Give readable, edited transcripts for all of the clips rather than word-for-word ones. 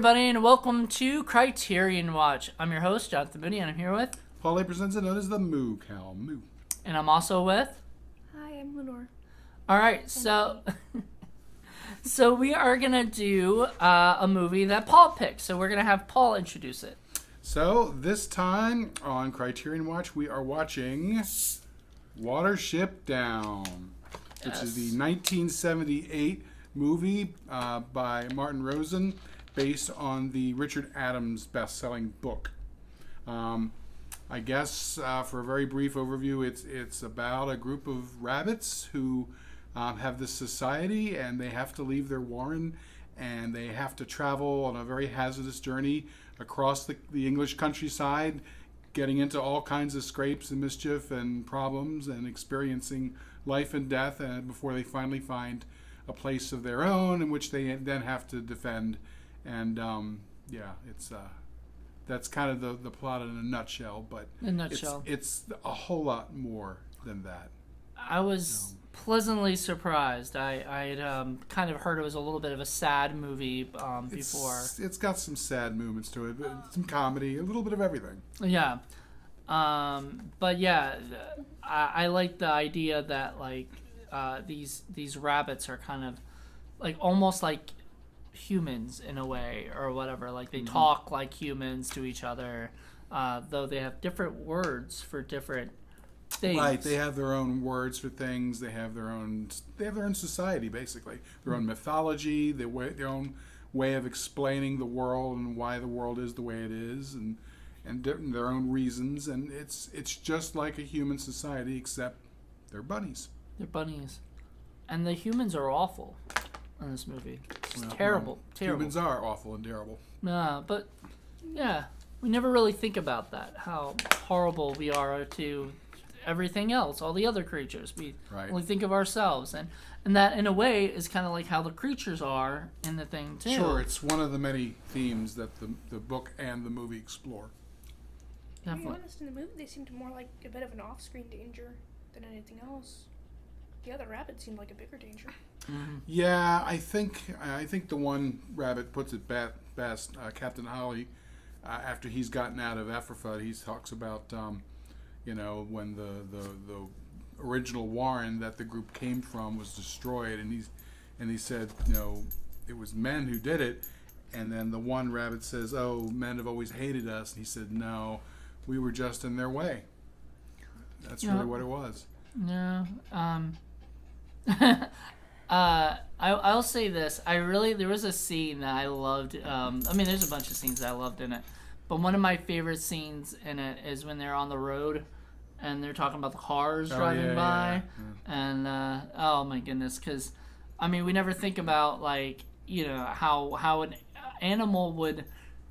everybody, and welcome to Criterion Watch. I'm your host, Jonathan Moody, and I'm here with... Presenza, known as the Moo Cow. Moo. And I'm also with... Hi, I'm Lenore. Alright, so... so we are going to do a movie that Paul picked. So we're going to have Paul introduce it. So, this time on Criterion Watch, we are watching Watership Down, which is the 1978 movie by Martin Rosen, based on the Richard Adams best-selling book. I guess for a very brief overview, it's about a group of rabbits who have this society, and they have to leave their warren, and they have to travel on a very hazardous journey across the English countryside, getting into all kinds of scrapes and mischief and problems, and experiencing life and death, and before they finally find a place of their own in which they then have to defend. And it's that's kind of the plot in a nutshell. But it's a whole lot more than that. I was pleasantly surprised. I had kind of heard it was a little bit of a sad movie before. It's got some sad moments to it, but some comedy, a little bit of everything. Yeah. But yeah, I like the idea that like these rabbits are kind of like almost like humans in a way or whatever. Like they talk like humans to each other, though they have different words for different things. Right, they have their own words for things. They have their own society, basically. Their own mythology, their own way of explaining the world and why the world is the way it is, and their own reasons. And it's just like a human society, except they're bunnies. They're bunnies, and the humans are awful in this movie. It's terrible. Humans are awful and terrible. But yeah, we never really think about that. How horrible we are to everything else, all the other creatures. We only think of ourselves, and that in a way is kind of like how the creatures are in the thing too. Sure, it's one of the many themes that the book and the movie explore. Definitely. To be honest, in the movie they seemed more like a bit of an off-screen danger than anything else. The other rabbit seemed like a bigger danger. Mm-hmm. Yeah, I think the one rabbit puts it best. Captain Holly, after he's gotten out of Ephrata, he talks about when the original warren that the group came from was destroyed, and he said it was men who did it, and then the one rabbit says, "Oh, men have always hated us," and he said, "No, we were just in their way." That's really what it was. No. I'll say this. There was a scene that I loved. There's a bunch of scenes that I loved in it, but one of my favorite scenes in it is when they're on the road and they're talking about the cars driving by, and oh my goodness, because we never think about how an animal would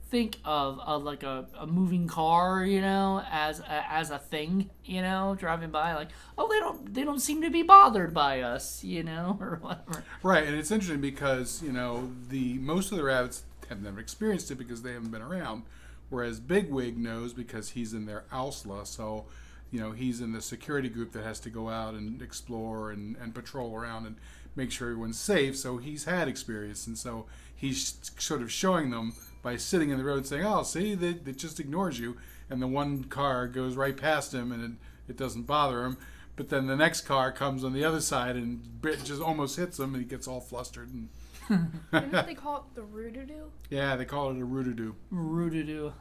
think of like a moving car, as a thing, driving by, like, oh, they don't seem to be bothered by us, or whatever. Right, and it's interesting because most of the rabbits have never experienced it because they haven't been around, whereas Bigwig knows because he's in their Ausla, so he's in the security group that has to go out and explore and patrol around and make sure everyone's safe. So he's had experience, and so he's sort of showing them by sitting in the road saying, "Oh, see, it just ignores you," and the one car goes right past him and it doesn't bother him. But then the next car comes on the other side and just almost hits him, and he gets all flustered. Didn't they call it the Roodoo? Yeah, they call it a Roodoo. Roodoo.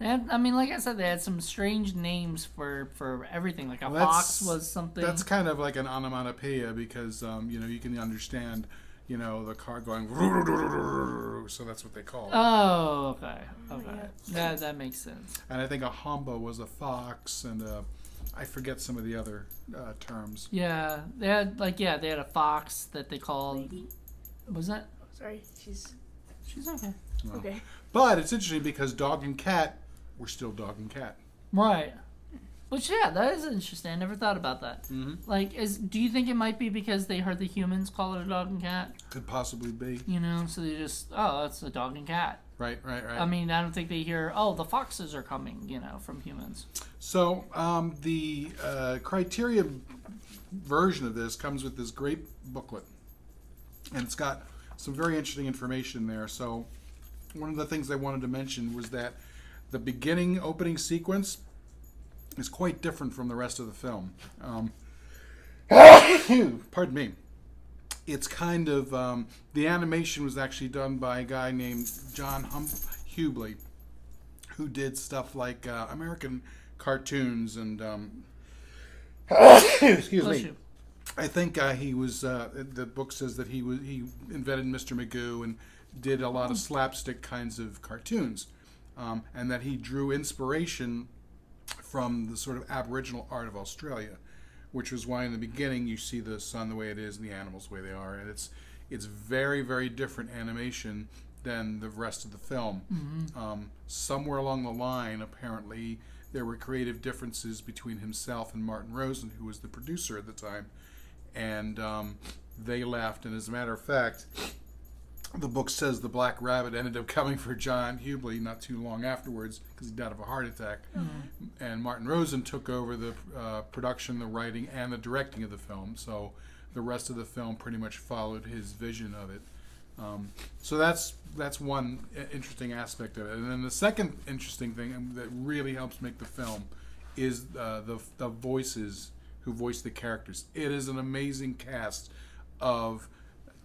Like I said, they had some strange names for everything. Like a fox was something. That's kind of like an onomatopoeia because you can understand the car going, so that's what they call it. Oh, okay. Yeah. That makes sense. And I think a hamba was a fox, and I forget some of the other terms. Yeah, they had a fox that they called. Lady? Was that? Sorry, she's okay. No. okay. But it's interesting because dog and cat were still dog and cat. Right. Which, that is interesting. I never thought about that. Mm-hmm. Do you think it might be because they heard the humans call it a dog and cat? Could possibly be. So they just, that's a dog and cat. Right. I don't think they hear, the foxes are coming, from humans. So the Criterion version of this comes with this great booklet, and it's got some very interesting information there. So one of the things I wanted to mention was that the beginning opening sequence is quite different from the rest of the film. Pardon me. It's kind of the animation was actually done by a guy named John Hubley, who did stuff like American cartoons and excuse me. I think he was. The book says that he invented Mr. Magoo and did a lot of slapstick kinds of cartoons, and that he drew inspiration from the sort of Aboriginal art of Australia, which was why in the beginning you see the sun the way it is and the animals the way they are, and it's very, very different animation than the rest of the film. Mm-hmm. Somewhere along the line, apparently, there were creative differences between himself and Martin Rosen, who was the producer at the time, and they left. And as a matter of fact, the book says the Black Rabbit ended up coming for John Hubley not too long afterwards because he died of a heart attack. Mm-hmm. And Martin Rosen took over the production, the writing, and the directing of the film. So the rest of the film pretty much followed his vision of it. So that's one interesting aspect of it. And then the second interesting thing that really helps make the film is the voices who voice the characters. It is an amazing cast of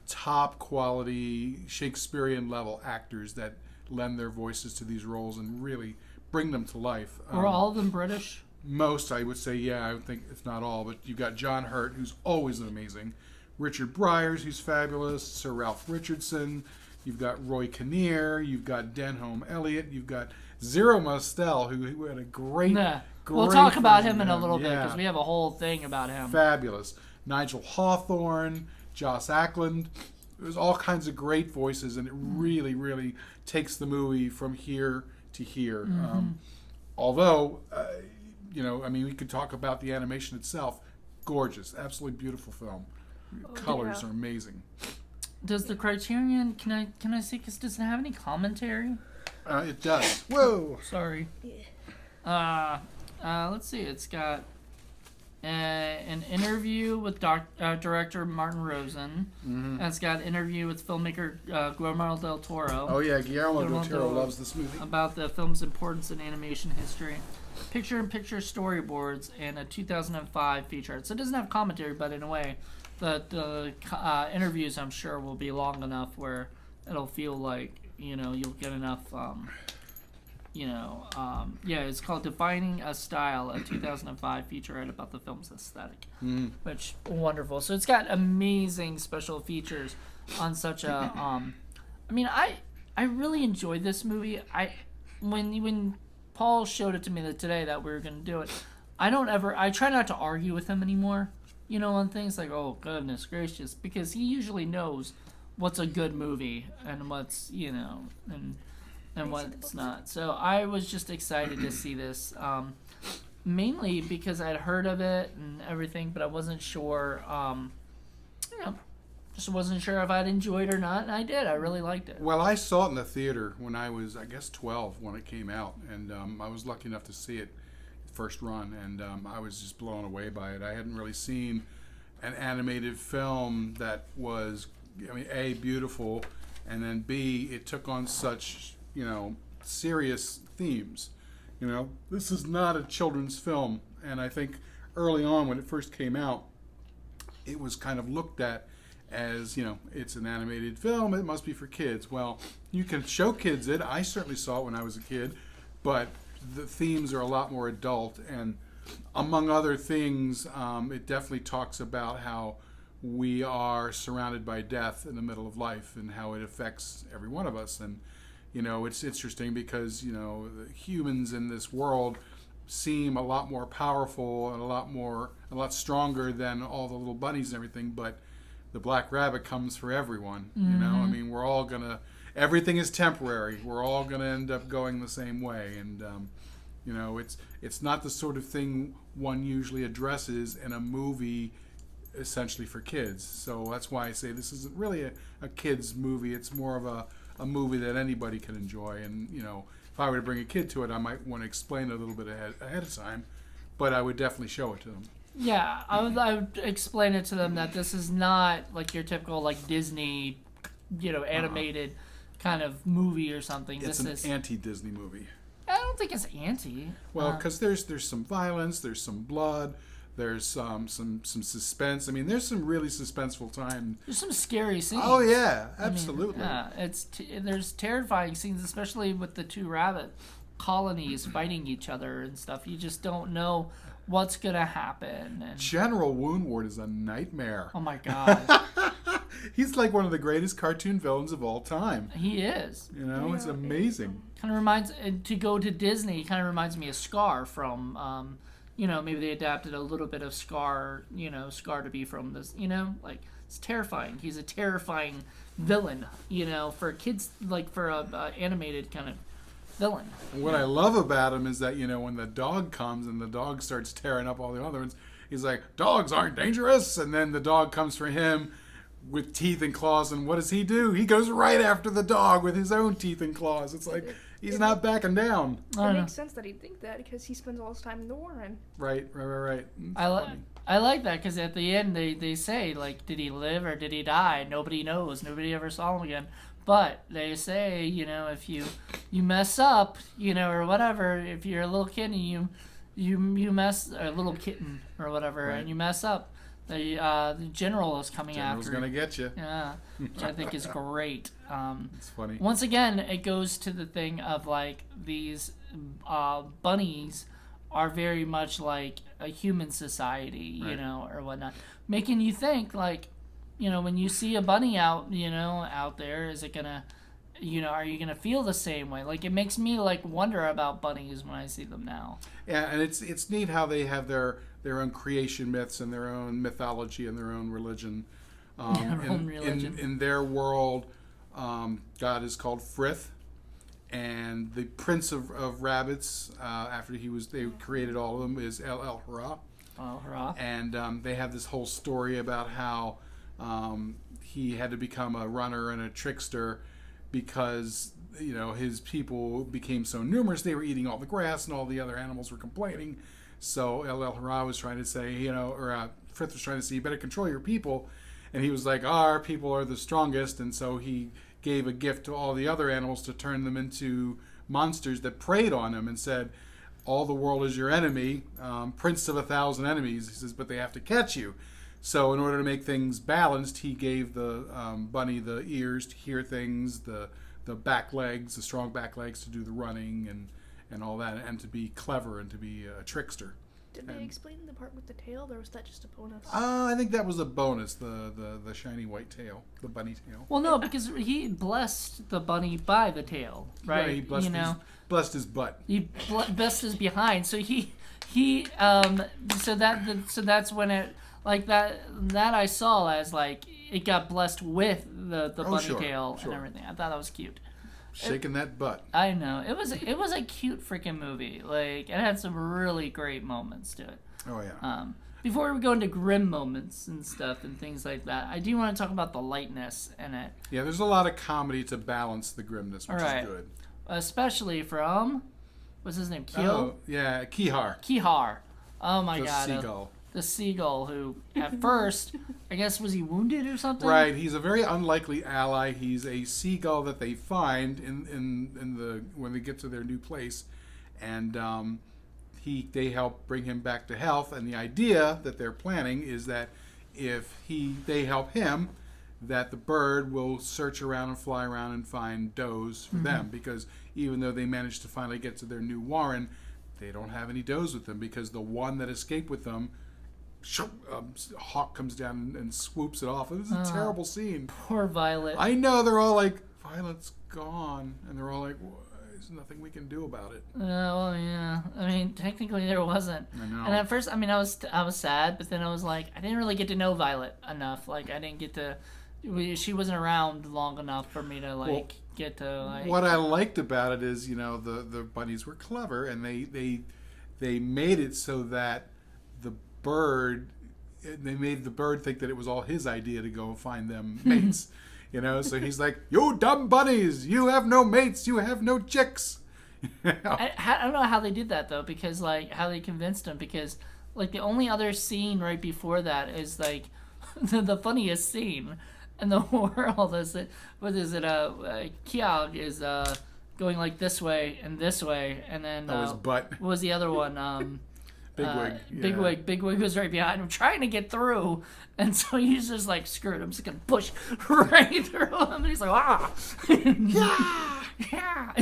top quality Shakespearean level actors that lend their voices to these roles and really bring them to life. Were all of them British? Most, I would say, yeah. I would think, if not all, but you've got John Hurt, who's always amazing. Richard Bryars, who's fabulous. Sir Ralph Richardson. You've got Roy Kinnear. You've got Denholm Elliott. You've got Zero Mostel, who had a great. We'll talk about him in a little bit because we have a whole thing about him. Fabulous. Nigel Hawthorne, Joss Ackland. There's all kinds of great voices, and it really, really takes the movie from here to here. Mm-hmm. Although, we could talk about the animation itself. Gorgeous, absolutely beautiful film. Colors are amazing. Does the Criterion? Can I see? Cause does it have any commentary? It does. Whoa. Sorry. Yeah. Let's see. It's got an interview with director Martin Rosen. Mm-hmm. And it's got an interview with filmmaker Guillermo del Toro. Oh yeah, Guillermo del Toro loves this movie. About the film's importance in animation history. Picture-in-picture storyboards and a 2005 feature. So it doesn't have commentary, but in a way, the interviews I'm sure will be long enough where it'll feel like you'll get enough. It's called Defining a Style, a 2005 featurette about the film's aesthetic, which wonderful. So it's got amazing special features on such a. I really enjoyed this movie. When Paul showed it to me today that we were going to do it, I try not to argue with him anymore, on things like, oh, goodness gracious, because he usually knows what's a good movie and what's, and what's not. So I was just excited to see this, mainly because I'd heard of it and everything, but I wasn't sure, just wasn't sure if I'd enjoy it or not, and I did. I really liked it. Well, I saw it in the theater when I was, 12 when it came out, and I was lucky enough to see it first run, and I was just blown away by it. I hadn't really seen an animated film that was, A, beautiful, and then B, it took on such, serious themes. This is not a children's film, and I think early on when it first came out, it was kind of looked at as, it's an animated film, it must be for kids. Well, you can show kids it. I certainly saw it when I was a kid, but the themes are a lot more adult, and among other things, it definitely talks about how we are surrounded by death in the middle of life and how it affects every one of us. And, it's interesting because, the humans in this world seem a lot more powerful and a lot stronger than all the little bunnies and everything, but the Black Rabbit comes for everyone. Mm-hmm. We're all gonna. Everything is temporary. We're all gonna end up going the same way, and it's not the sort of thing one usually addresses in a movie, essentially for kids. So that's why I say this isn't really a kids movie. It's more of a movie that anybody can enjoy. And if I were to bring a kid to it, I might want to explain it a little bit ahead of time, but I would definitely show it to them. Yeah, I would explain it to them that this is not like your typical like Disney, animated kind of movie or something. It's This is. an anti-Disney movie. I don't think it's anti. Well, because there's some violence, there's some blood, there's some suspense. I mean, there's some really suspenseful time. There's some scary scenes. Oh yeah, I mean, absolutely. yeah, there's terrifying scenes, especially with the two rabbit colonies fighting each other and stuff. You just don't know what's gonna happen. And, General Woundward is a nightmare. oh my god, He's like one of the greatest cartoon villains of all time. he is. You know, it's amazing. Kind of reminds, and to go to Disney, kind of reminds me of Scar from, maybe they adapted a little bit of Scar, Scar to be from this, like, it's terrifying. He's a terrifying villain, for kids, like for a animated kind of villain. What I love about him is that, when the dog comes and the dog starts tearing up all the other ones, he's like, dogs aren't dangerous. And then the dog comes for him with teeth and claws, and what does he do? He goes right after the dog with his own teeth and claws. It's like he's not backing down. It makes sense that he'd think that because he spends all his time in the Warren. Right. I like that because at the end they say, like, did he live or did he die? Nobody knows. Nobody ever saw him again. But they say, if you mess up, or whatever, if you're a little kid and you mess, or a little kitten or whatever, Right. and you mess up, the general is coming General's after you. gonna get you. Yeah, which I think is great. It's funny. Once again, it goes to the thing of, like, these bunnies are very much like a human society, Right. or whatnot, making you think, like, when you see a bunny out, out there, is it gonna, are you gonna feel the same way? Like, it makes me, like, wonder about bunnies when I see them now. Yeah, and it's neat how they have their own creation myths and their own mythology and their own religion. In their world, God is called Frith, and the Prince of Rabbits, after they created all of them, is El Hurrah. Oh, hurrah! And they have this whole story about how he had to become a runner and a trickster because his people became so numerous, they were eating all the grass and all the other animals were complaining. So El Hurrah was trying to say, Frith was trying to say, you better control your people. And he was like, our people are the strongest. And so he gave a gift to all the other animals to turn them into monsters that preyed on him and said, all the world is your enemy, prince of 1,000 enemies. He says, but they have to catch you. So in order to make things balanced, he gave the bunny the ears to hear things, the back legs, the strong back legs to do the running and all that, and to be clever and to be a trickster. Did they explain the part with the tail, or was that just a bonus? I think that was a bonus, the shiny white tail, the bunny tail. Well, no, because he blessed the bunny by the tail, right? He blessed his butt. He blessed his behind, so so that's when it, like, that I saw as, like, it got blessed with the bunny tail and everything. I thought that was cute. Shaking that butt. I know. It was a cute freaking movie. Like, it had some really great moments to it. Oh yeah. Before we go into grim moments and stuff and things like that, I do want to talk about the lightness in it. Yeah, there's a lot of comedy to balance the grimness, which is good. Especially from, what's his name? Keel? Oh, yeah, Kihar. Kihar. Oh my The god. seagull. The seagull, who at first, I guess, was he wounded or something? Right, he's a very unlikely ally. He's a seagull that they find when they get to their new place, and they help bring him back to health. And the idea that they're planning is that if they help him, that the bird will search around and fly around and find does for them, because even though they managed to finally get to their new warren, they don't have any does with them, because the one that escaped with them, hawk comes down and swoops it off. This is a terrible scene. Poor Violet. I know, they're all like, Violet's gone, and they're all like, there's nothing we can do about it. Well, yeah. I mean, technically there wasn't. I know. And at first, I mean, I was sad, but then I was like, I didn't really get to know Violet enough. Like, I didn't get to. She wasn't around long enough for me to get to like. What I liked about it is, the bunnies were clever, and they made it so that they made the bird think that it was all his idea to go find them mates. So he's like, you dumb bunnies, you have no mates, you have no chicks. I don't know how they did that though, because like how they convinced him, because like the only other scene right before that is like the funniest scene, in the world. Is it? What is it? Kiog is going like this way, and then his butt. What was the other one? Bigwig. Bigwig was right behind him, trying to get through, and so he's just like, "Screw it, I'm just gonna push right through him." And he's like, "Ah, yeah."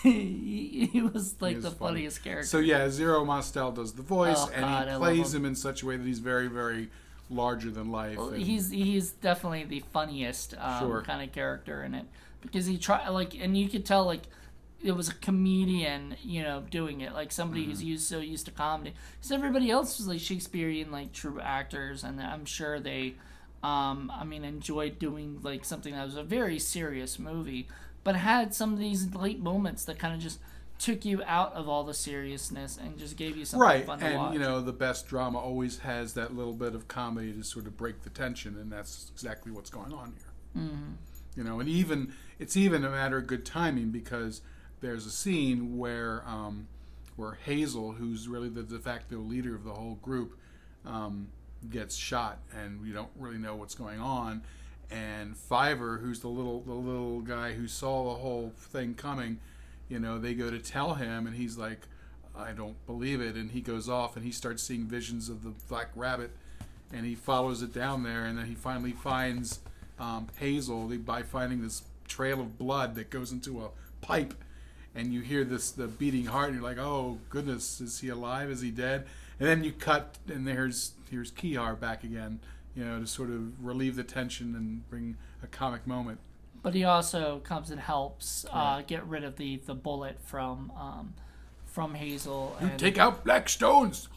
He was like the funniest character. So yeah, Zero Mostel does the voice, Oh, and God, he I plays love him. him in such a way that he's very, very larger than life. Well, and- he's definitely the funniest Sure. kind of character in it, because he and you could tell like it was a comedian, doing it, like somebody Mm-hmm. who's so used to comedy. Because everybody else was like Shakespearean, like true actors, and I'm sure they, enjoyed doing like something that was a very serious movie, but had some of these late moments that kind of just took you out of all the seriousness and just gave you something right, fun to and watch. the best drama always has that little bit of comedy to sort of break the tension, and that's exactly what's going on here. Mm-hmm. And it's even a matter of good timing, because there's a scene where Hazel, who's really the de facto leader of the whole group, gets shot, and we don't really know what's going on. And Fiverr, who's the little guy who saw the whole thing coming, they go to tell him, and he's like, "I don't believe it." And he goes off, and he starts seeing visions of the Black Rabbit, and he follows it down there, and then he finally finds Hazel by finding this trail of blood that goes into a pipe. And you hear the beating heart, and you're like, "Oh goodness, is he alive? Is he dead?" And then you cut, and here's Kihar back again, to sort of relieve the tension and bring a comic moment. But he also comes and helps get rid of the bullet from Hazel. You And take out black stones.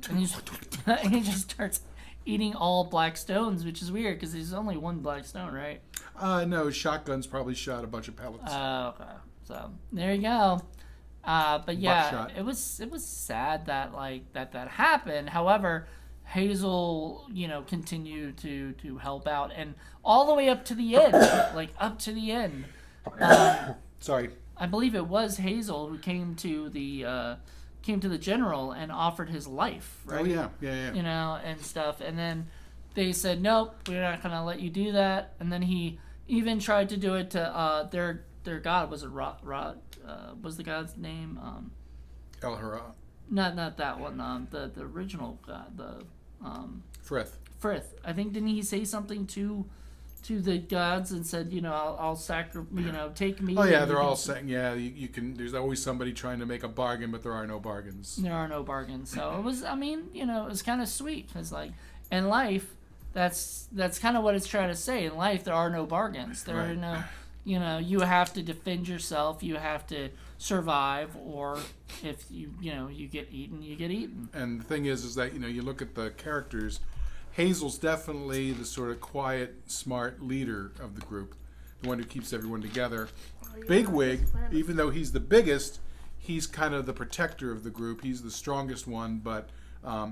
and he just starts eating all black stones, which is weird because there's only one black stone, right? No, shotguns probably shot a bunch of pellets. Okay. So there you go. But yeah, Buckshot. it was sad that that happened. However, Hazel, continued to help out, and all the way up to the end, up to the end. Sorry. I believe it was Hazel who came to the general and offered his life, right? Oh yeah. And stuff. And then they said, "Nope, we're not gonna let you do that." And then he even tried to do it to their god. Was it Rod? Was the god's name? El Hara. Not that one. The original god, Frith. Frith. I think, didn't he say something to the gods and said, I'll take me. Oh yeah, and they're you all can- saying, you can. There's always somebody trying to make a bargain, but there are no bargains. There are no bargains. So it was, it was kind of sweet. It's like, in life, that's kind of what it's trying to say. In life, there are no bargains. There are Right. no, you have to defend yourself. You have to survive, or if you get eaten, you get eaten. And the thing is that you look at the characters. Hazel's definitely the sort of quiet, smart leader of the group, the one who keeps everyone together. Bigwig, even though he's the biggest, he's kind of the protector of the group. He's the strongest one, but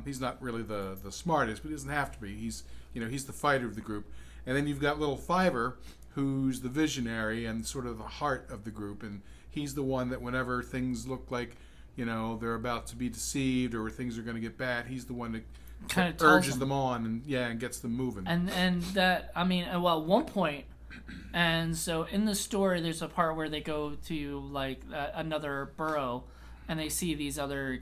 he's not really the smartest. But he doesn't have to be. He's the fighter of the group. And then you've got little Fiverr, who's the visionary and sort of the heart of the group, and he's the one that whenever things look like they're about to be deceived or things are going to get bad, he's the one that Kind of tells urges them on and gets them moving. And that, at one point, and so in the story, there's a part where they go to another borough, and they see these other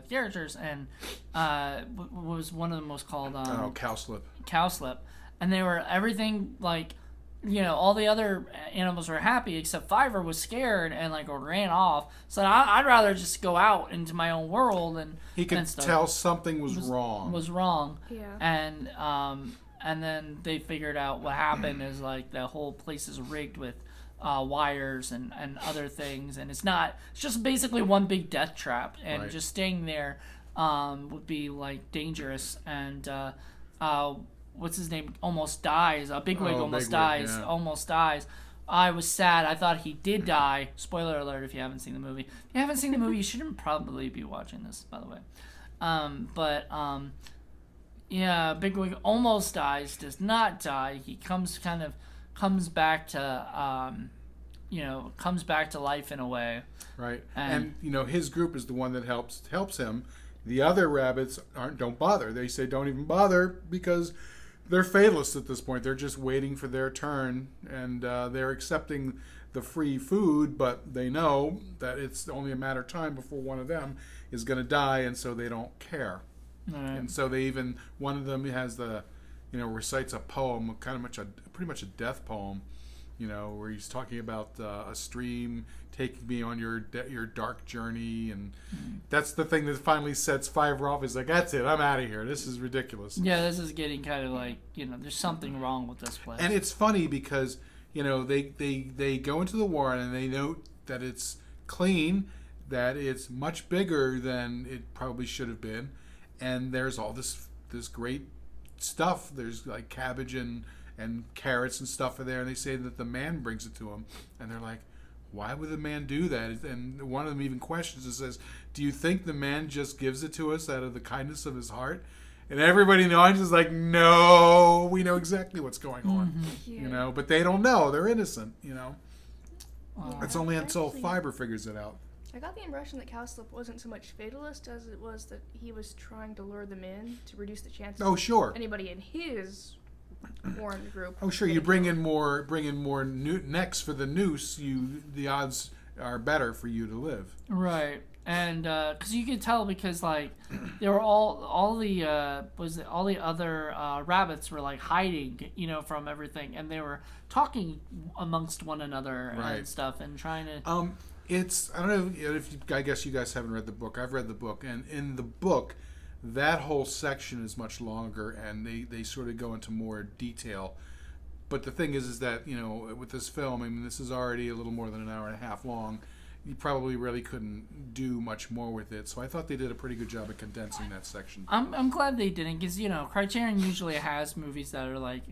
characters, and what was one of them was called Cowslip. Cowslip, and they were everything all the other animals were happy except Fiverr was scared and ran off. So I'd rather just go out into my own world and He could and stuff. tell something was wrong. Was wrong. Yeah. And then they figured out what happened is the whole place is rigged with wires and other things, and it's just basically one big death trap, and Right. just staying there would be dangerous. And what's his name almost dies. Bigwig almost Bigwig, dies. yeah. Almost dies. I was sad. I thought he did die. Spoiler alert if you haven't seen the movie. If you haven't seen the movie, you shouldn't probably be watching this, by the way. Yeah, Bigwig almost dies, does not die. He comes back to life in a way. Right. And- And his group is the one that helps him. The other rabbits don't bother. They say don't even bother because they're fatalists at this point. They're just waiting for their turn, and they're accepting the free food, but they know that it's only a matter of time before one of them is going to die, and so they don't care. Right. And so one of them has recites a poem, pretty much a death poem, where he's talking about a stream taking me on your dark journey, and that's the thing that finally sets Fiver off. Is like, that's it, I'm out of here. This is ridiculous. Yeah, this is getting kind of like, there's something wrong with this place. And it's funny because they go into the warren and they note that it's clean, that it's much bigger than it probably should have been, and there's all this great stuff. There's like cabbage and carrots and stuff are there, and they say that the man brings it to them, and they're like, why would the man do that? And one of them even questions and says, do you think the man just gives it to us out of the kindness of his heart? And everybody in the audience is like, no, we know exactly what's going on. Yeah. But they don't know. They're innocent, Wow. It's only until Actually, Fiber figures it out. I got the impression that Cowslip wasn't so much fatalist as it was that he was trying to lure them in to reduce the chances Oh, sure. of anybody in his warren group. Oh, sure. You bring in more necks for the noose. The odds are better for you to live. Right. And because you could tell, because like they were all the other rabbits were like hiding, from everything, and they were talking amongst one another Right. and stuff, and trying to. I don't know if I guess you guys haven't read the book. I've read the book, and in the book, that whole section is much longer, and they sort of go into more detail. But the thing is that with this film, I mean, this is already a little more than an hour and a half long. You probably really couldn't do much more with it. So I thought they did a pretty good job of condensing that section. I'm glad they didn't, because Criterion usually has movies that are like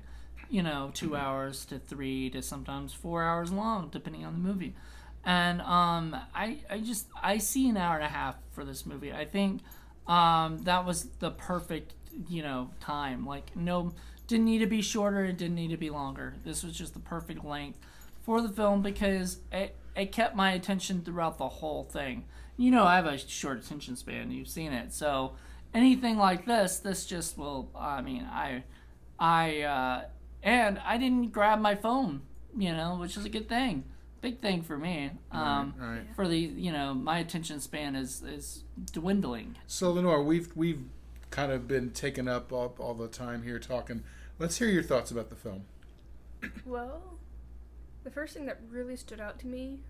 2 hours to 3 to sometimes 4 hours long, depending on the movie. And I see an hour and a half for this movie. I think that was the perfect time. Like, no, didn't need to be shorter, it didn't need to be longer. This was just the perfect length for the film, because it kept my attention throughout the whole thing. I have a short attention span. You've seen it. So anything like this just will. I mean, and I didn't grab my phone, which is a good thing. Big thing for me. Right. For the my attention span is dwindling. So Lenore, we've kind of been taking up all the time here talking. Let's hear your thoughts about the film. Well, the first thing that really stood out to me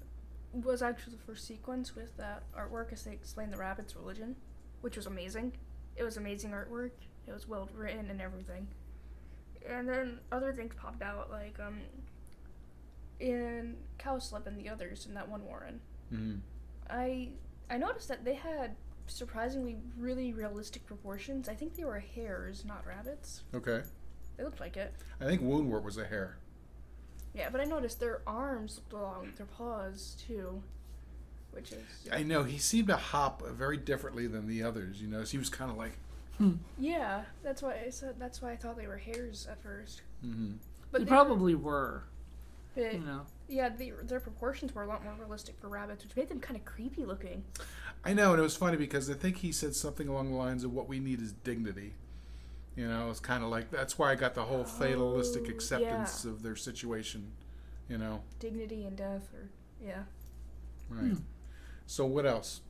was actually the first sequence with that artwork as they explain the rabbit's religion, which was amazing. It was amazing artwork. It was well written and everything. And then other things popped out, like in Cowslip and the others in that one warren. Mm-hmm. I noticed that they had surprisingly really realistic proportions. I think they were hares, not rabbits. Okay. They looked like it. I think Woundwort was a hare. Yeah, but I noticed their arms looked along with their paws too, which is. I know he seemed to hop very differently than the others. So he was kind of like. Yeah, that's why I said. That's why I thought they were hares at first. Mm-hmm. But they probably were. But, yeah, their proportions were a lot more realistic for rabbits, which made them kind of creepy looking. I know, and it was funny because I think he said something along the lines of what we need is dignity. It's kind of like, that's why I got the whole fatalistic acceptance of their situation, Dignity and death, or, yeah. Right. So what else?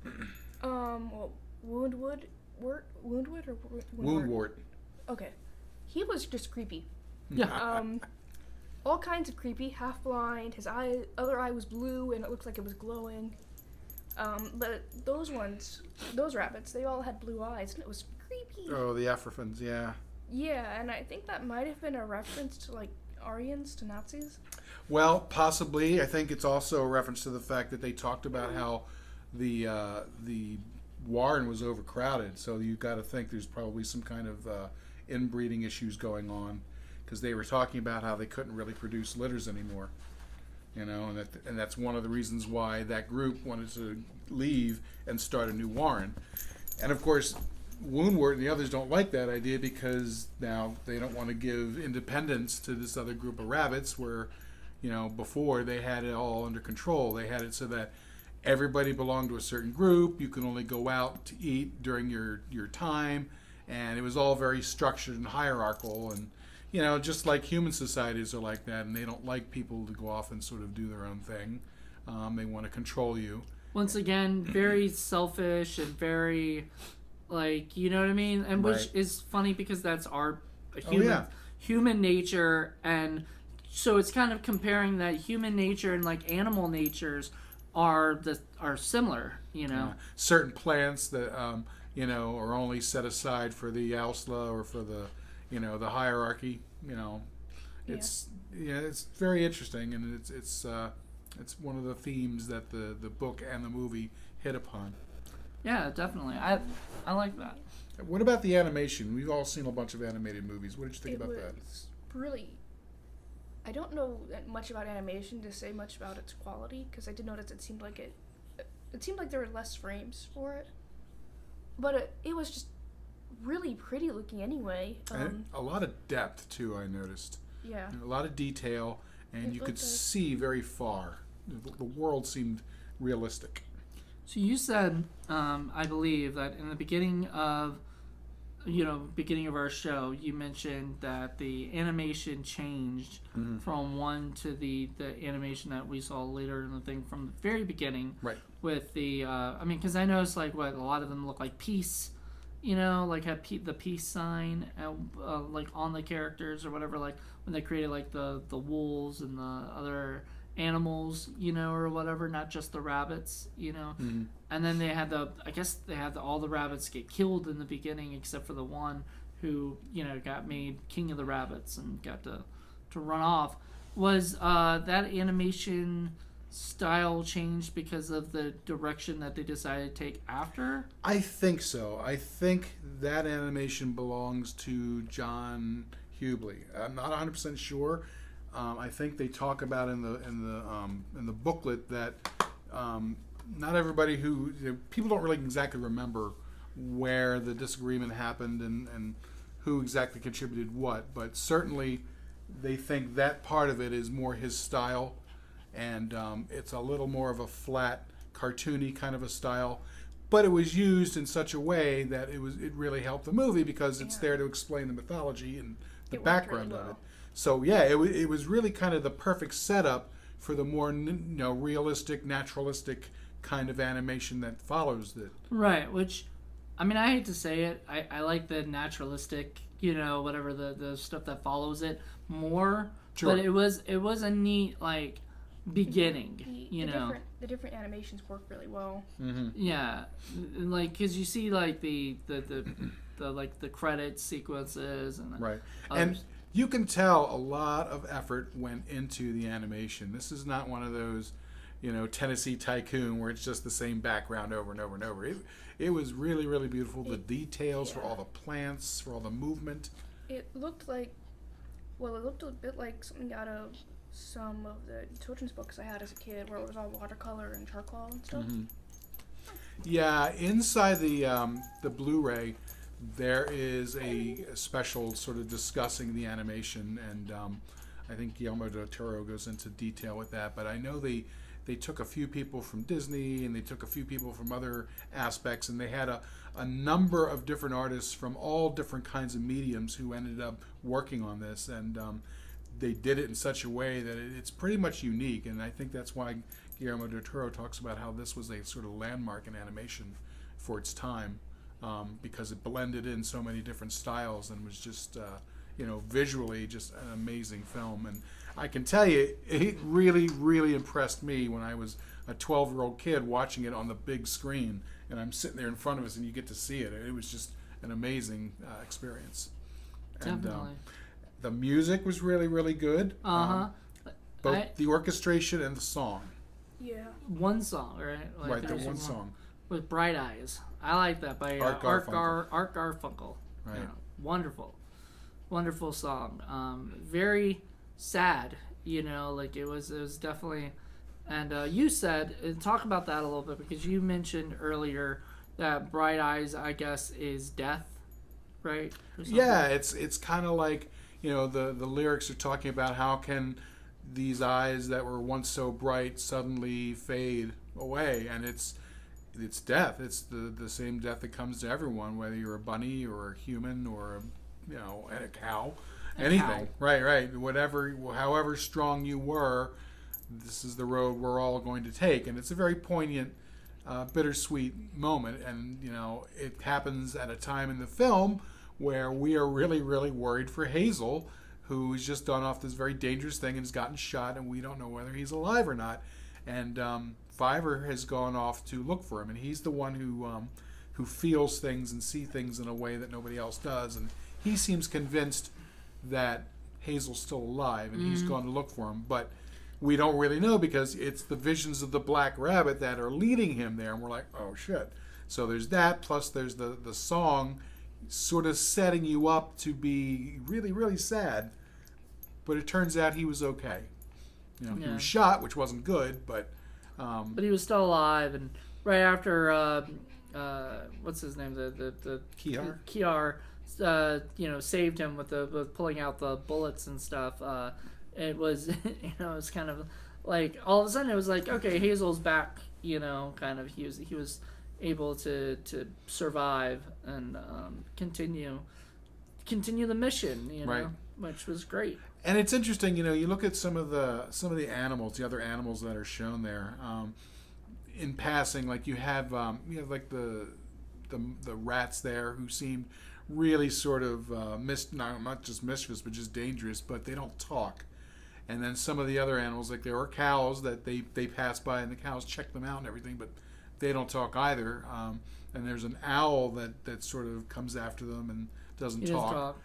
Well, Woundwort? Woundwort. Okay. He was just creepy. Yeah. All kinds of creepy, half blind, his other eye was blue and it looked like it was glowing. But those rabbits, they all had blue eyes and it was creepy. Oh, the Africans, yeah. Yeah, and I think that might have been a reference to, like, Aryans, to Nazis. Well, possibly. I think it's also a reference to the fact that they talked about how the warren was overcrowded. So you've got to think there's probably some kind of inbreeding issues going on, because they were talking about how they couldn't really produce litters anymore. And that's one of the reasons why that group wanted to leave and start a new warren. And of course, Woundwort and the others don't like that idea, because now they don't want to give independence to this other group of rabbits where, before they had it all under control. They had it so that everybody belonged to a certain group. You can only go out to eat during your time. And it was all very structured and hierarchical. And, just like human societies are like that, and they don't like people to go off and sort of do their own thing. They want to control you. Once again, very selfish and very, like, you know what I mean? And which Right. is funny because that's our yeah. human nature. And so it's kind of comparing that human nature and, like, animal natures are similar, Certain plants that are only set aside for the Ausla or for the the hierarchy. It's it's very interesting, and it's one of the themes that the book and the movie hit upon. Yeah, definitely. I like that. What about the animation? We've all seen a bunch of animated movies. What did you think It about was that? really. I don't know that much about animation to say much about its quality, because I did notice it seemed like there were less frames for it, but it was just really pretty looking anyway. And a lot of depth too, I noticed. Yeah. A lot of detail, and It you could looked like- see very far. The world seemed realistic. So you said, I believe, that in the beginning of our show, you mentioned that the animation changed from one to the animation that we saw later in the thing from the very beginning. Right. With the, because I noticed, like, a lot of them look like peace, like have the peace sign, like, on the characters or whatever, like, when they created, like, the wolves and the other animals, or whatever, not just the rabbits, Mm-hmm. And then they had all the rabbits get killed in the beginning except for the one who, got made king of the rabbits and got to run off. Was that animation style changed because of the direction that they decided to take after? I think so. I think that animation belongs to John Hubley. I'm not 100% sure. I think they talk about in the booklet that not everybody people don't really exactly remember where the disagreement happened and who exactly contributed what, but certainly they think that part of it is more his style, and it's a little more of a flat, cartoony kind of a style. But it was used in such a way that it really helped the movie because it's there to explain the mythology and the It worked background really of it. well. So yeah, it was really kind of the perfect setup for the more realistic, naturalistic kind of animation that follows it. Right, which, I hate to say it, I like the naturalistic, whatever the stuff that follows it more. Sure. But it was a neat, like, beginning, The different animations work really well. Mm-hmm. Yeah, like, because you see, like, the like the credit sequences and Right. others. And you can tell a lot of effort went into the animation. This is not one of those, Tennessee Tycoon where it's just the same background over and over and over. It was really, really beautiful. The details for all the plants, for all the movement. It looked a bit like something out of some of the children's books I had as a kid, where it was all watercolor and charcoal and stuff. Mm-hmm. Yeah, inside the Blu-ray, there is a special sort of discussing the animation, and I think Guillermo del Toro goes into detail with that. But I know they took a few people from Disney, and they took a few people from other aspects, and they had a number of different artists from all different kinds of mediums who ended up working on this, and they did it in such a way that it's pretty much unique. And I think that's why Guillermo del Toro talks about how this was a sort of landmark in animation for its time. Because it blended in so many different styles and was just, visually just an amazing film. And I can tell you, it really, really impressed me when I was a 12-year-old kid watching it on the big screen. And I'm sitting there in front of us and you get to see it. It was just an amazing experience. Definitely. And the music was really, really good. Both the orchestration and the song. Yeah. One song, right? Like, Right, the there's one song. with Bright Eyes. I like that by Art Garfunkel. Art Garfunkel. Right. Wonderful song. Very sad, like it was definitely. And you said, talk about that a little bit, because you mentioned earlier that Bright Eyes, I guess, is death, right? Or something? Yeah, it's kind of like, the lyrics are talking about how can these eyes that were once so bright suddenly fade away, and it's death. It's the same death that comes to everyone, whether you're a bunny or a human or a cow. anything. Right. Whatever, however strong you were, this is the road we're all going to take. And it's a very poignant, bittersweet moment. And, it happens at a time in the film where we are really, really worried for Hazel, who's just done off this very dangerous thing and has gotten shot, and we don't know whether he's alive or not. And Fiverr has gone off to look for him, and he's the one who feels things and sees things in a way that nobody else does. And he seems convinced that Hazel's still alive, and he's gone to look for him. But we don't really know, because it's the visions of the Black Rabbit that are leading him there, and we're like, oh shit. So there's that, plus there's the song sort of setting you up to be really, really sad. But it turns out he was okay. He was shot, which wasn't good, but he was still alive. And right after what's his name, the Kiar, saved him with pulling out the bullets and stuff. It was it was kind of like all of a sudden it was like, okay, Hazel's back. Kind of he was able to survive and continue the mission. Right. Which was great. And it's interesting, you look at some of the animals, the other animals that are shown there. In passing, like you have like the rats there, who seem really sort of not just mischievous, but just dangerous, but they don't talk. And then some of the other animals, like there are cows that they pass by, and the cows check them out and everything, but they don't talk either. And there's an owl that sort of comes after them and doesn't talk.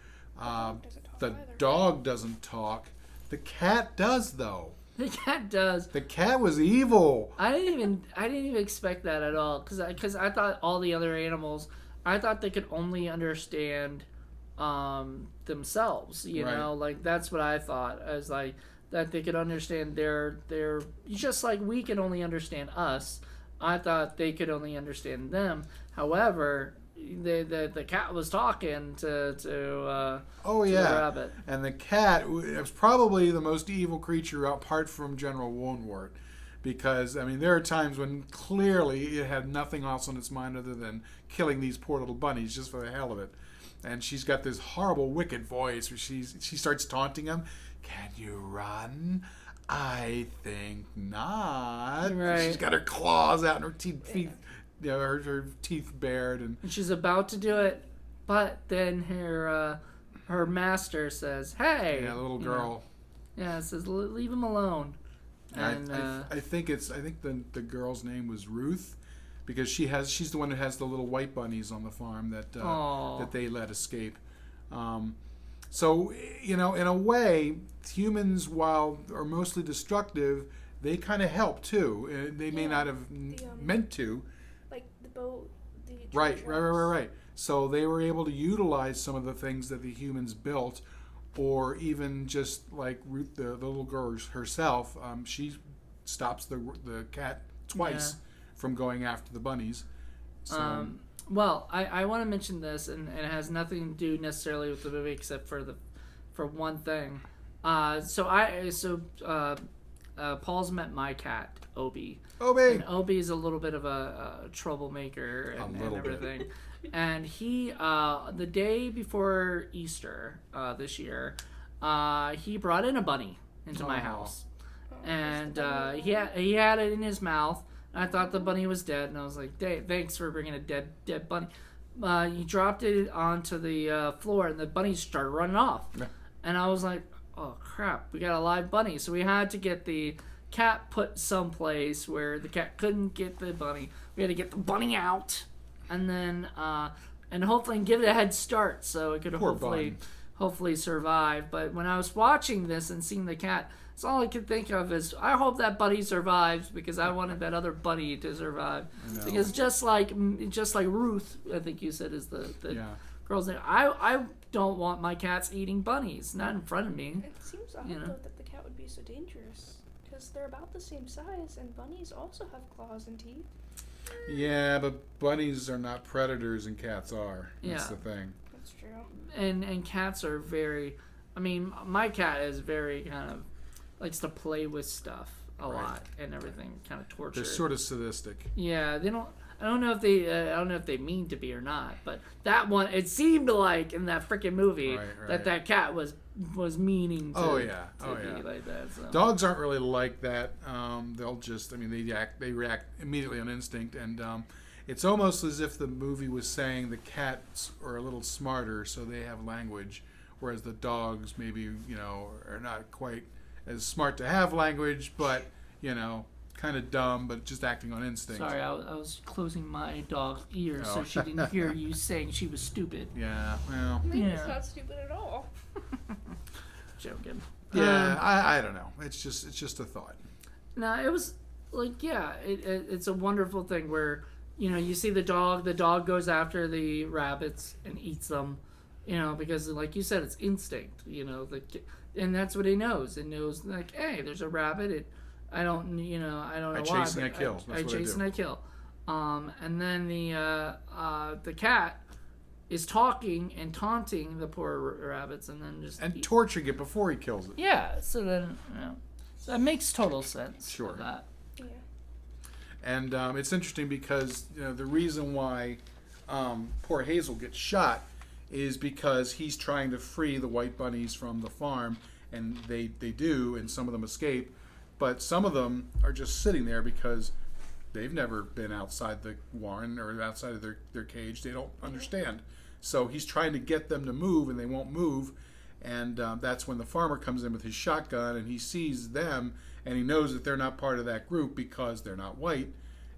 The dog doesn't talk. The cat does, though. The cat does. The cat was evil. I didn't even expect that at all, because I thought all the other animals, I thought they could only understand themselves. You know, like that's what I thought. I was like that they could understand their just like we can only understand us. I thought they could only understand them. However, the cat was talking to the rabbit. And the cat was probably the most evil creature apart from General Woundwort, because there are times when clearly it had nothing else on its mind other than killing these poor little bunnies just for the hell of it. And she's got this horrible, wicked voice where she starts taunting him. Can you run? I think not. Right. She's got her claws out and her feet. Her teeth bared, and she's about to do it, but then her master says, "Hey." Yeah, the little girl. It says, "Leave him alone." And I think the girl's name was Ruth, because she's the one who has the little white bunnies on the farm that they let escape. So in a way, humans, while are mostly destructive, they kind of help too. They may not have meant to. Like the boat, the Right. So they were able to utilize some of the things that the humans built, or even just like Ruth, the little girl herself. She stops the cat twice from going after the bunnies. So, well, I want to mention this, and it has nothing to do necessarily with the movie except for one thing. Paul's met my cat, Obi. And Obi is a little bit of a troublemaker and everything. And he, the day before Easter this year, he brought in a bunny into my house. And he had it in his mouth. And I thought the bunny was dead, and I was like, thanks for bringing a dead bunny. He dropped it onto the floor, and the bunny started running off. Yeah. And I was like, oh crap, we got a live bunny. So we had to get the cat put someplace where the cat couldn't get the bunny. We had to get the bunny out, and then and hopefully give it a head start so it could hopefully survive. But when I was watching this and seeing the cat, it's all I could think of is, I hope that bunny survives, because I wanted that other bunny to survive. Because just like Ruth, I think you said is the girl's name. I don't want my cats eating bunnies, not in front of me. It seems odd though that the cat would be so dangerous, because they're about the same size, and bunnies also have claws and teeth. Yeah, but bunnies are not predators, and cats are. That's the thing. That's true. And cats are very. My cat is very kind of likes to play with stuff a lot and everything, kind of torture. They're sort of sadistic. Yeah, they don't. I don't know if they mean to be or not, but that one, it seemed like in that freaking movie that cat was meaning to, be like that. So. Dogs aren't really like that. They'll just, they react immediately on instinct, and it's almost as if the movie was saying the cats are a little smarter, so they have language, whereas the dogs maybe, are not quite as smart to have language, but, kind of dumb, but just acting on instinct. Sorry, I was closing my dog's ears so she didn't hear you saying she was stupid. Yeah, well. Maybe it's not stupid at all. Joking. Yeah, I don't know. It's just a thought. No, it was like, it's a wonderful thing where, you see the dog goes after the rabbits and eats them, because like you said, it's instinct, and that's what he knows. It knows like, hey, there's a rabbit. I don't know why. I chase and I kill. I chase and I kill. And then the cat is talking and taunting the poor rabbits, and then torturing it before he kills it. Yeah. So then, so that makes total sense. Sure. That. Yeah. And it's interesting because the reason why poor Hazel gets shot is because he's trying to free the white bunnies from the farm, and they do, and some of them escape. But some of them are just sitting there because they've never been outside the warren or outside of their cage. They don't understand. So he's trying to get them to move, and they won't move. And that's when the farmer comes in with his shotgun, and he sees them, and he knows that they're not part of that group because they're not white.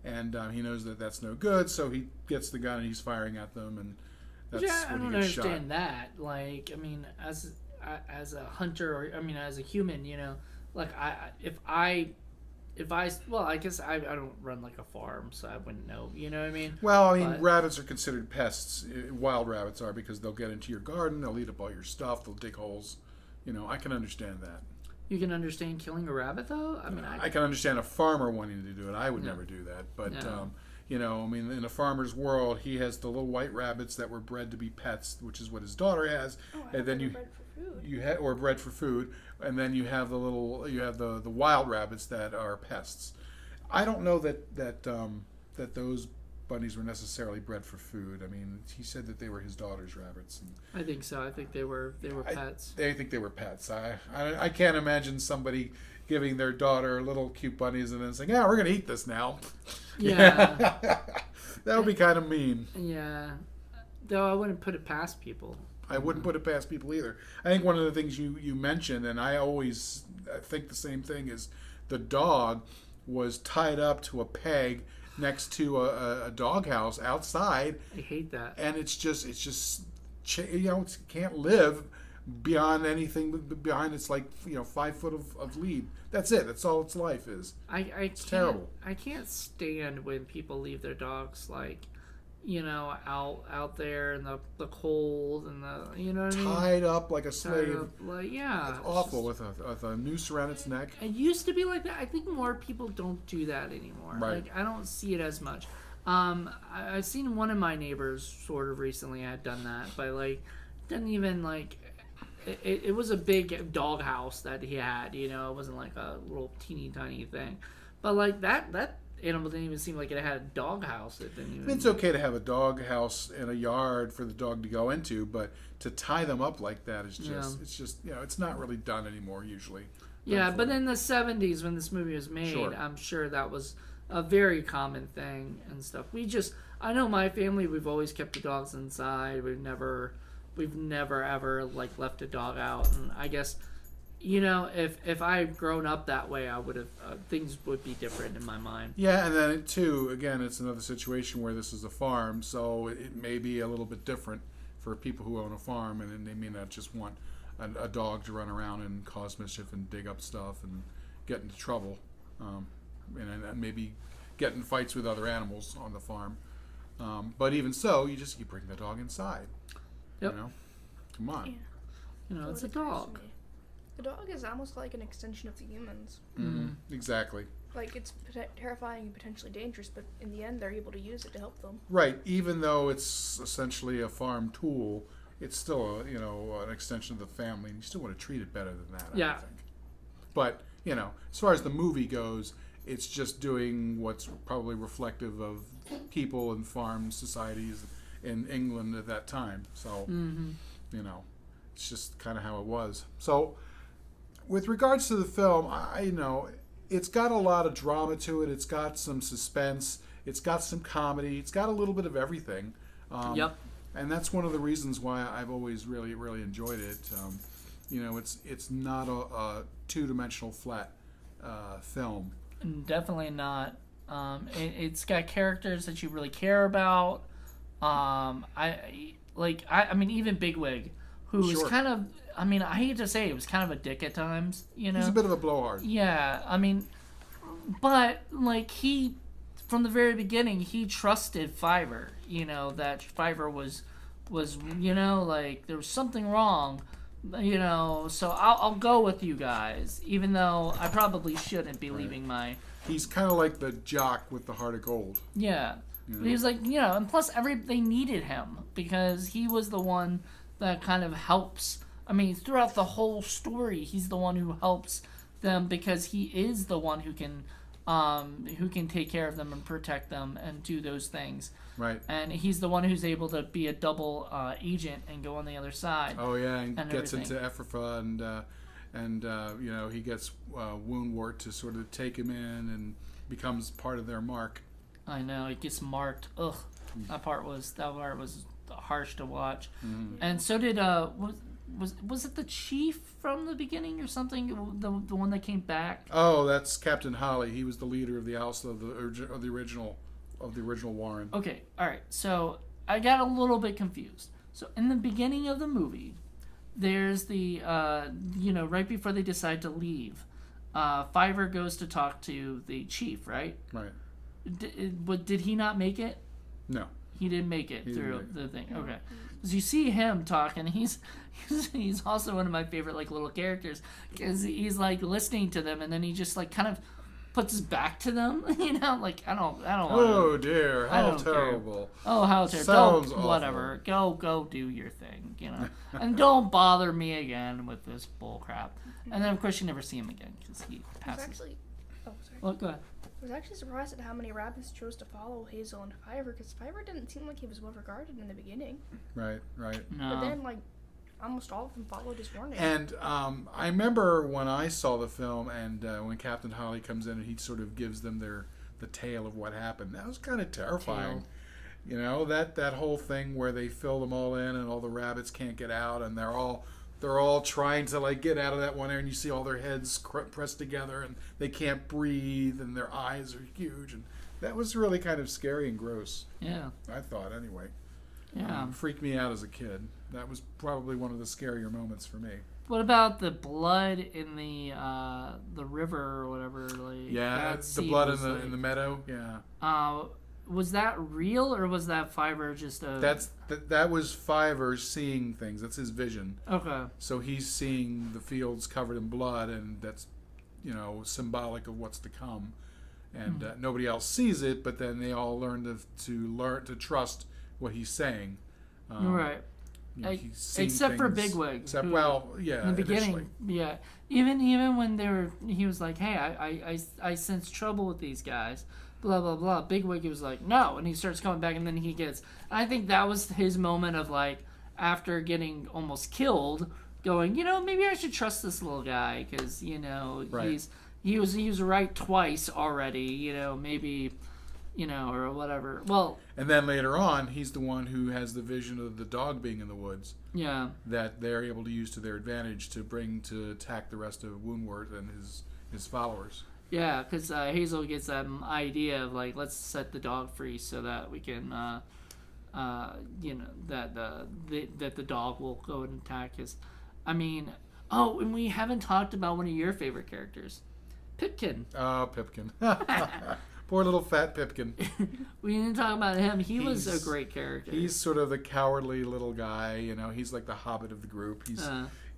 And he knows that that's no good, so he gets the gun and he's firing at them, and that's when he gets shot. I don't understand that. Like, as a hunter, or as a human, like I guess I don't run like a farm, so I wouldn't know. You know what I mean? Well, rabbits are considered pests. Wild rabbits are, because they'll get into your garden, they'll eat up all your stuff, they'll dig holes. I can understand that. You can understand killing a rabbit, though? I can understand a farmer wanting to do it. I would never do that. But, in a farmer's world, he has the little white rabbits that were bred to be pets, which is what his daughter has. And then bred for food. Or bred for food. And then you have the wild rabbits that are pests. I don't know that those bunnies were necessarily bred for food. He said that they were his daughter's rabbits. And I think so. I think they were pets. I think they were pets. I can't imagine somebody giving their daughter little cute bunnies and then saying, "Yeah, we're gonna eat this now." Yeah, that would be kind of mean. Yeah, though I wouldn't put it past people. I wouldn't put it past people either. I think one of the things you mentioned, and I always think the same thing, is the dog was tied up to a peg next to a doghouse outside. I hate that. And it can't live beyond anything behind its 5 foot of lead. That's it. That's all its life is. It's terrible. I can't stand when people leave their dogs out there in the cold and tied up like a slave. It's awful with a noose around its neck. It used to be like that. I think more people don't do that anymore. Right. I don't see it as much. I've seen one of my neighbors sort of recently had done that, but didn't even it was a big dog house that he had. It wasn't like a little teeny tiny thing, but that animal didn't even seem like it had a dog house. It didn't even. It's okay to have a dog house in a yard for the dog to go into, but to tie them up like that is just it's not really done anymore usually. Yeah, but in the 70s when this movie was made, Sure. I'm sure that was a very common thing and stuff. I know my family, we've always kept the dogs inside. We've never ever left a dog out, and I guess if I had grown up that way, I would have things would be different in my mind. Yeah, and then too, again, it's another situation where this is a farm, so it may be a little bit different for people who own a farm, and they may not just want a dog to run around and cause mischief and dig up stuff and get into trouble, and maybe get in fights with other animals on the farm. But even so, you bring the dog inside. Yep. Come on. Yeah. It's a dog. The dog is almost like an extension of the humans. Mm-hmm. Exactly. It's terrifying and potentially dangerous, but in the end, they're able to use it to help them. Right. Even though it's essentially a farm tool, it's still an extension of the family, and you still want to treat it better than that. Yeah. I think. But as far as the movie goes, it's just doing what's probably reflective of people and farm societies in England at that time. So, you know, it's just kind of how it was. So, with regards to the film, you know, it's got a lot of drama to it. It's got some suspense. It's got some comedy. It's got a little bit of everything. Yep. And that's one of the reasons why I've always really, really enjoyed it. You know, it's not a two-dimensional flat film. Definitely not. It's got characters that you really care about. I mean, even Bigwig, who was Sure. kind of, I mean, I hate to say it, was kind of a dick at times, you know? He's a bit of a blowhard. Yeah, I mean, but, like, from the very beginning, he trusted Fiverr, you know, that Fiverr was, you know, like, there was something wrong, you know, so I'll go with you guys, even though I probably shouldn't be leaving my... He's kind of like the jock with the heart of gold. Yeah. You know? But he was like, you know, and plus they needed him because he was the one that kind of helps. I mean, throughout the whole story, he's the one who helps them because he is the one who can take care of them and protect them and do those things. Right. And he's the one who's able to be a double agent and go on the other side. Oh yeah, and gets everything. into Ephrata and you know, he gets Woundwort to sort of take him in and becomes part of their mark. I know, it gets marked. Ugh, that part was harsh to watch. Mm-hmm. And so did was it the chief from the beginning or something? The one that came back. Oh, that's Captain Holly. He was the leader of the house of the original Warren. Okay, all right. So I got a little bit confused. So in the beginning of the movie, there's the you know, right before they decide to leave, Fiverr goes to talk to the chief, right? Right. Did he not make it? No. He didn't make it He through didn't the thing. Okay, because you see him talking. He's also one of my favorite like little characters because he's like listening to them and then he just like kind of puts his back to them. You know, like I don't. Oh dear, I how don't care. terrible. Oh, how terrible! Sounds Don't awful. whatever. Go do your thing. You know, and don't bother me again with this bull crap. And then of course you never see him again because he I was passes. actually, sorry. Well, go ahead. I was actually surprised at how many rabbits chose to follow Hazel and Fiverr, because Fiverr didn't seem like he was well regarded in the beginning. Right. But then, like, almost all of them followed his warning. And I remember when I saw the film, and when Captain Holly comes in and he sort of gives them the tale of what happened. That was kind of terrifying. You know, that whole thing where they fill them all in and all the rabbits can't get out, and they're all trying to like get out of that one area, and you see all their heads pressed together, and they can't breathe, and their eyes are huge, and that was really kind of scary and gross. Yeah. I thought, anyway. Yeah. Freaked me out as a kid. That was probably one of the scarier moments for me. What about the blood in the river or whatever? Like Yeah, that the scene blood was in the meadow. Yeah, was that real or was that Fiverr just a? that was Fiverr seeing things. That's his vision. Okay. So he's seeing the fields covered in blood, and that's, you know, symbolic of what's to come. And nobody else sees it, but then they all learn to trust what he's saying. Right. You know, he's seeing Except for things- Bigwig. Except, who- well, yeah, in the beginning, initially. yeah. Even when he was like, "Hey, I sense trouble with these guys." Blah blah blah. Bigwig was like, "No," and he starts coming back, and then he gets. I think that was his moment of like, after getting almost killed, going, you know, maybe I should trust this little guy because you know Right. he was right twice already. You know, maybe, you know, or whatever. Well, And then later on, he's the one who has the vision of the dog being in the woods yeah. that they're able to use to their advantage to attack the rest of Woundwort and his followers. Yeah, because Hazel gets that idea of like, let's set the dog free so that we can, you know, that the dog will go and attack his. I mean, oh, and we haven't talked about one of your favorite characters, Pipkin. Oh, Pipkin. Poor little fat Pipkin. We didn't talk about him. He was He's- a great character. He's sort of the cowardly little guy, you know. He's like the hobbit of the group. He's,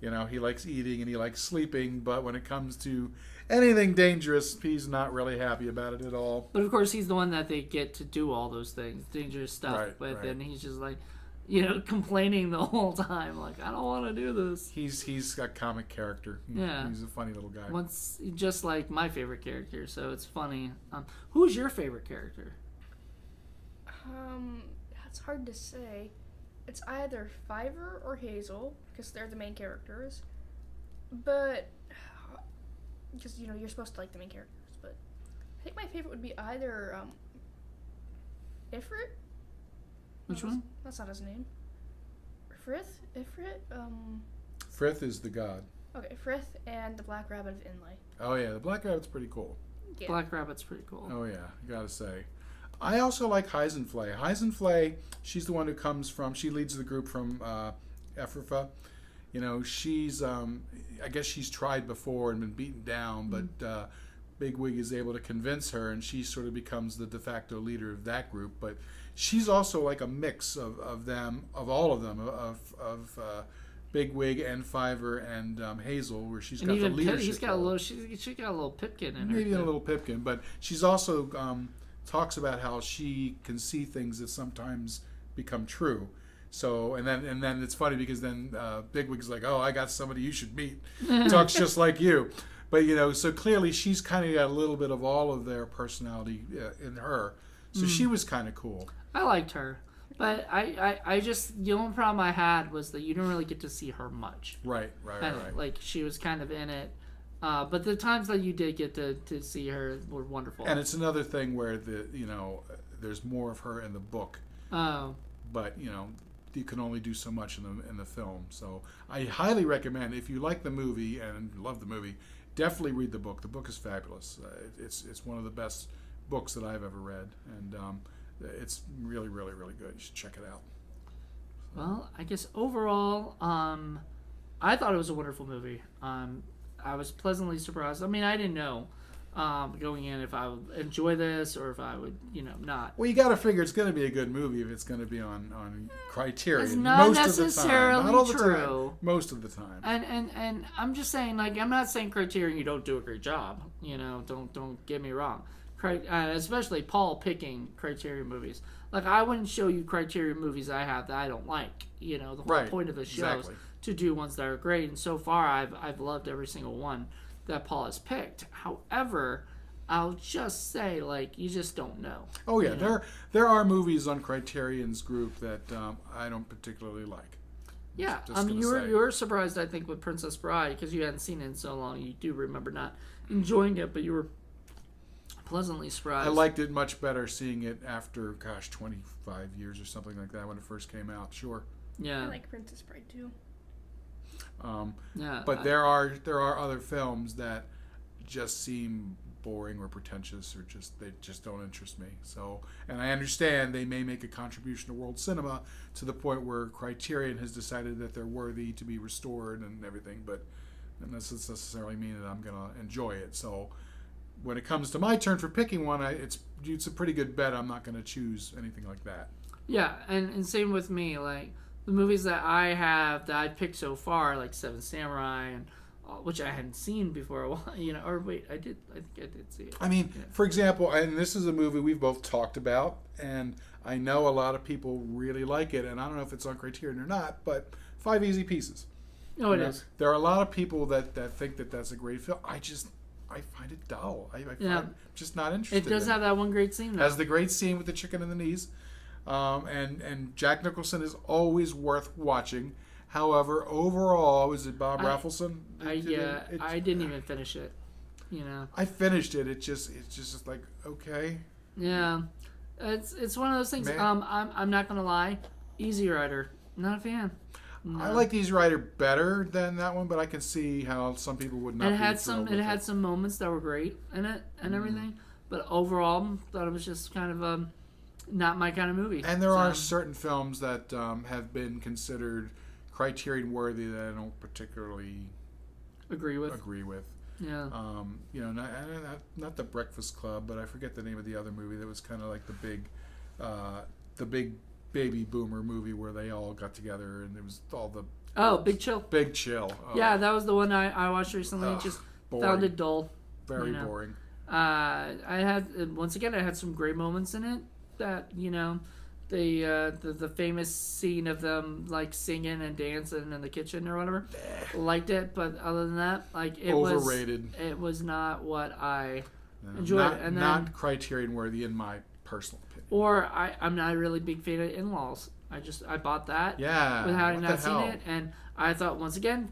you know, he likes eating and he likes sleeping, but when it comes to anything dangerous, he's not really happy about it at all. But of course, he's the one that they get to do all those things, dangerous stuff Right, with, right. and he's just like, complaining the whole time, like, I don't want to do this. He's a comic character. Yeah. He's a funny little guy. Once, just like my favorite character, so it's funny. Who's your favorite character? That's hard to say. It's either Fiverr or Hazel, because they're the main characters. But, because, you're supposed to like the main characters, but I think my favorite would be either, Ifrit? Which one? That's not his name. Ifrit? Frith is the god. Okay, Frith and the Black Rabbit of Inlay. Oh yeah, the Black Rabbit's pretty cool. Yeah. Black Rabbit's pretty cool. Oh yeah, you gotta say. I also like Heisenflay. Heisenflay, she's the one who comes from. She leads the group from Ephrafa. She's. I guess she's tried before and been beaten down, but Bigwig is able to convince her, and she sort of becomes the de facto leader of that group. But she's also like a mix of them, of all of them, of Bigwig and Fiverr and Hazel, where she's got the leadership. She's got role. she's got a little Pipkin in her. Maybe a little Pipkin, but she's also talks about how she can see things that sometimes become true. So and then it's funny because then Bigwig's like, "Oh, I got somebody you should meet." Talks just like you, but so clearly she's kind of got a little bit of all of their personality in her. So she was kind of cool. I liked her, but I just the only problem I had was that you didn't really get to see her much. Right. Like she was kind of in it. But the times that you did get to see her were wonderful. And it's another thing where there's more of her in the book. Oh. But you can only do so much in the film. So I highly recommend, if you like the movie and love the movie, definitely read the book. The book is fabulous. It's one of the best books that I've ever read, and it's really, really, really good. You should check it out. Well, I guess overall, I thought it was a wonderful movie. I was pleasantly surprised. I mean, I didn't know going in if I would enjoy this or if I would, not. Well, you got to figure it's going to be a good movie if it's going to be on Criterion. It's not most necessarily of the time. Not all the true. time. Most of the time. And I'm just saying, like, I'm not saying Criterion you don't do a great job. Don't get me wrong. Especially Paul picking Criterion movies. Like, I wouldn't show you Criterion movies I have that I don't like. The whole point of the show is to do ones that are great. And so far, I've loved every single one that Paul has picked. However, I'll just say, like, you just don't know. Oh yeah, there are movies on Criterion's group that I don't particularly like. Yeah, I mean, you were surprised, I think, with Princess Bride because you hadn't seen it in so long. You do remember not enjoying it, but you were pleasantly surprised. I liked it much better seeing it after 25 years or something like that when it first came out. Sure. Yeah. I like Princess Bride too. But there are other films that just seem boring or pretentious or they just don't interest me. So, and I understand they may make a contribution to world cinema to the point where Criterion has decided that they're worthy to be restored and everything, but that doesn't necessarily mean that I'm going to enjoy it. So when it comes to my turn for picking one, it's a pretty good bet I'm not going to choose anything like that. Yeah, and same with me. Like, the movies that I've picked so far, like Seven Samurai, and which I hadn't seen before, or wait, I think I did see it. I mean, for example, and this is a movie we've both talked about, and I know a lot of people really like it, and I don't know if it's on Criterion or not, but Five Easy Pieces. Oh, it is. There are a lot of people that think that that's a great film. I find it dull. I find just not interested. It does have that one great scene, though. Has the great scene with the chicken and the knees. And Jack Nicholson is always worth watching. However, overall, is it Bob Rafelson? I didn't even finish it. I finished it. It's just like, okay. Yeah, it's one of those things. I'm not gonna lie. Easy Rider, not a fan. No. I like Easy Rider better than that one, but I can see how some people would not. It had some moments that were great in it and everything, but overall, thought it was just kind of not my kind of movie. And there are certain films that have been considered Criterion worthy that I don't particularly agree with. Yeah. Not The Breakfast Club, but I forget the name of the other movie that was kind of like the big baby boomer movie where they all got together and it was all the Big Chill. Big Chill. Oh. Yeah, that was the one I watched recently. Just boring. Found it dull. Very boring. I had some great moments in it that the famous scene of them like singing and dancing in the kitchen or whatever. Liked it, but other than that, like it Overrated. It was not what I No, enjoyed. not, It. And then, not Criterion worthy in my personal opinion. or I'm not a really big fan of In-Laws. I bought that. Yeah. With having what not the seen hell? it, and I thought once again,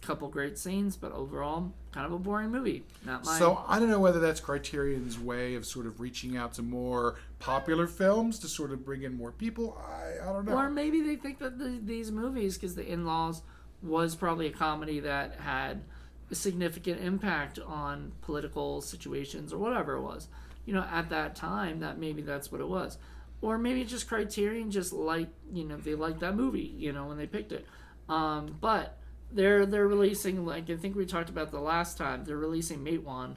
couple great scenes, but overall kind of a boring movie. Not mine. So I don't know whether that's Criterion's way of sort of reaching out to more popular films to sort of bring in more people. I don't know. Or maybe they think that these movies, because the In-Laws was probably a comedy that had a significant impact on political situations or whatever it was. At that time, that maybe that's what it was. Or maybe it's just Criterion just like, they liked that movie, when they picked it. But they're releasing, like I think we talked about the last time, they're releasing Matewan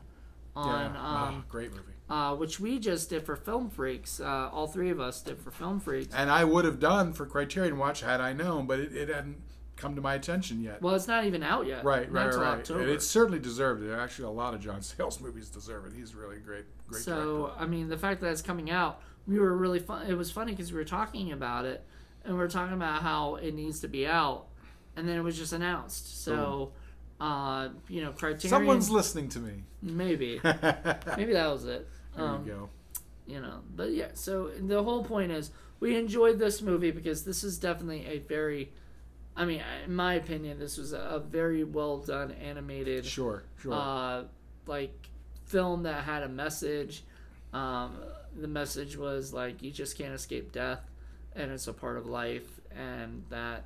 on great movie. which we just did for Film Freaks. All three of us did for Film Freaks. And I would have done for Criterion Watch had I known, but it hadn't come to my attention yet. Well, it's not even out yet. Right. Not till And October. it certainly deserved it. Actually, a lot of John Sayles movies deserve it. He's really great So, director. I mean, the fact that it's coming out, we were really fun. It was funny because we were talking about it, and we were talking about how it needs to be out, and then it was just announced. So, Criterion. Someone's listening to me. Maybe that was it. There you go. But yeah. So the whole point is, we enjoyed this movie because this is definitely a very, I mean, in my opinion, this was a very well done animated. Sure. Like film that had a message. The message was like you just can't escape death, and it's a part of life, and that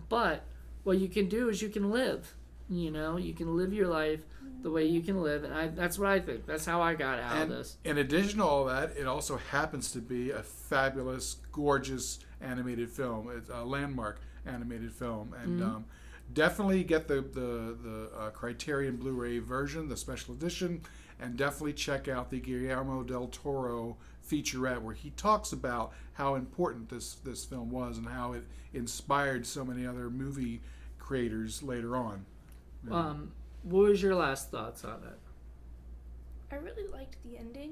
but what you can do is you can live. You can live your life the way you can live, and that's what I think. That's how I got out of this. In addition to all that, it also happens to be a fabulous, gorgeous animated film. It's a landmark animated film, and definitely get the Criterion Blu-ray version, the special edition, and definitely check out the Guillermo del Toro featurette where he talks about how important this film was and how it inspired so many other movie creators later on. What was your last thoughts on it? I really liked the ending.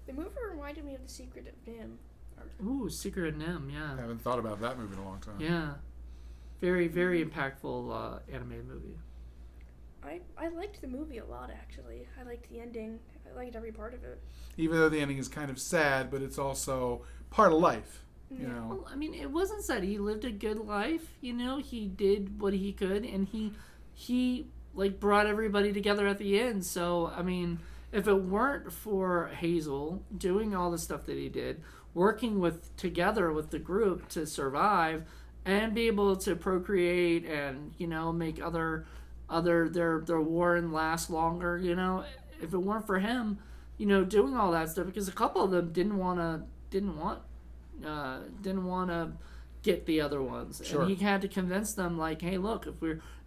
The movie reminded me of The Secret of Nim. Ooh, Secret of Nim, yeah. I haven't thought about that movie in a long time. Yeah. Very, very impactful animated movie. I liked the movie a lot, actually. I liked the ending. I liked every part of it. Even though the ending is kind of sad, but it's also part of life. You know. Well, I mean, it wasn't sad. He lived a good life. He did what he could, and he like brought everybody together at the end. So, I mean, if it weren't for Hazel doing all the stuff that he did, working together with the group to survive and be able to procreate and make their warren last longer, if it weren't for him, doing all that stuff, because a couple of them didn't want to get the other ones. Sure. And he had to convince them, like, hey, look,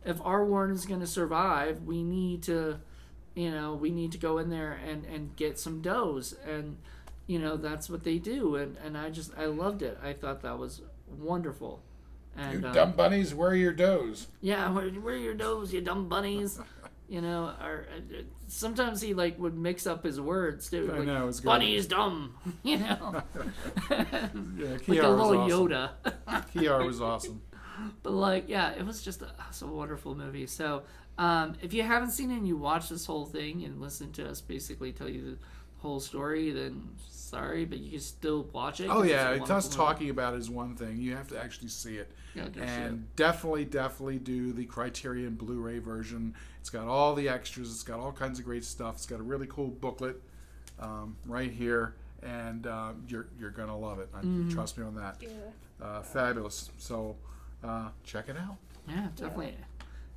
if our warren is going to survive, we need to go in there and get some doughs. And that's what they do. And I loved it. I thought that was wonderful. And, You dumb bunnies, where are your doughs? yeah, where are your doughs, you dumb bunnies? Or sometimes he would mix up his words too. I know, it's good. Bunny is dumb, Yeah, like a Kiara was little awesome. Yoda. Kiara was awesome. But it was just a wonderful movie. So if you haven't seen it and you watch this whole thing and listen to us basically tell you the whole story, then sorry, but you can still watch it. Oh 'cause yeah, a it's wonderful us movie. talking about it is one thing. You have to actually see it. Yeah, go see And definitely do the Criterion Blu-ray version. It's got all the extras. It's got all kinds of great stuff. It's got a really cool booklet right here, and you're gonna love it. Trust me on that. Yeah. Fabulous. So check it out. Yeah, definitely.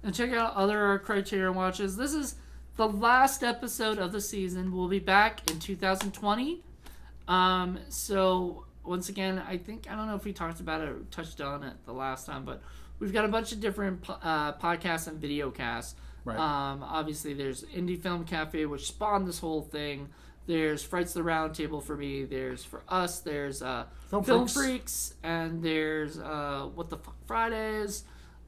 And check out other Criterion watches. This is the last episode of the season. We'll be back in 2020. So once again, I don't know if we talked about it or touched on it the last time, but we've got a bunch of different podcasts and video casts. Right. Obviously, there's Indie Film Cafe, which spawned this whole thing. There's Frights the Round Table for me. There's for us. There's Film Freaks, and there's What the Fuck Fridays,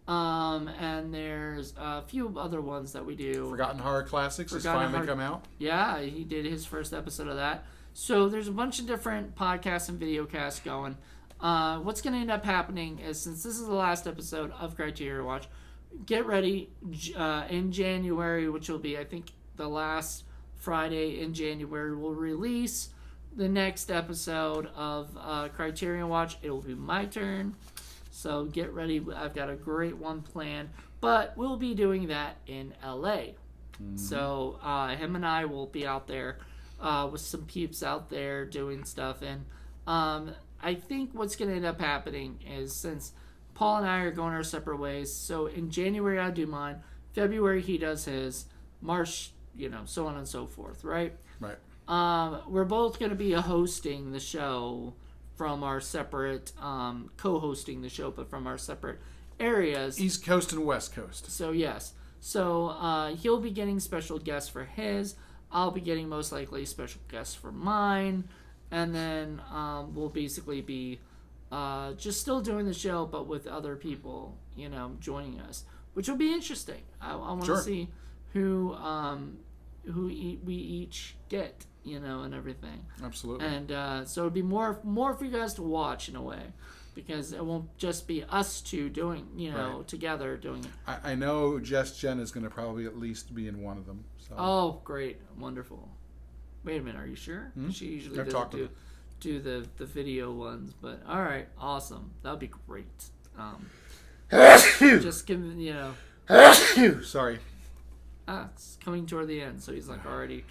and there's a few other ones that we do. Forgotten Horror Classics has finally come out. Yeah, he did his first episode of that. So there's a bunch of different podcasts and video casts going. What's going to end up happening is, since this is the last episode of Criterion Watch, get ready in January, which will be, I think, the last Friday in January, we'll release the next episode of Criterion Watch. It will be my turn. So get ready. I've got a great one planned. But we'll be doing that in LA. So him and I will be out there with some peeps out there doing stuff. And I think what's going to end up happening is, since Paul and I are going our separate ways, so in January I do mine, February he does his, March, so on and so forth, right? Right. We're both going to be hosting the show from our separate, co-hosting the show, but from our separate areas. East Coast and West Coast. So, yes. So, he'll be getting special guests for his. I'll be getting most likely special guests for mine. And then we'll basically be just still doing the show, but with other people, joining us, which will be interesting. I want to see who we each get, and everything. Absolutely. And so it'll be more for you guys to watch in a way, because it won't just be us two doing, together doing it. I know Jess Jen is going to probably at least be in one of them. So. Oh, great. Wonderful. Wait a minute. Are you sure? Mm-hmm. She usually doesn't do the video ones, but all right. Awesome. That would be great. Just give Sorry. It's coming toward the end, so he's like already,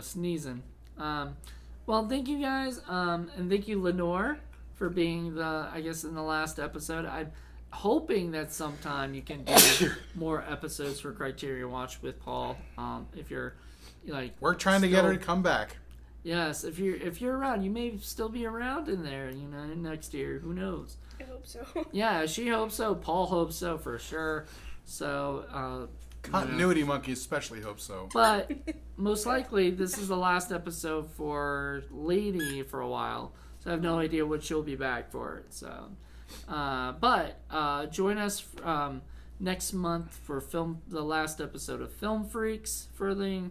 sneezing. Well, thank you guys, and thank you, Lenore, for being in the last episode. I'm hoping that sometime you can do more episodes for Criterion Watch with Paul. If you're we're trying to get her to come back. Yes, if you're around, you may still be around in there, next year. Who knows? I hope so. Yeah, she hopes so. Paul hopes so for sure. So. Continuity Monkey especially hopes so. But most likely, this is the last episode for Lady for a while. So I have no idea what she'll be back for. So, but join us next month for the last episode of Film Freaks for the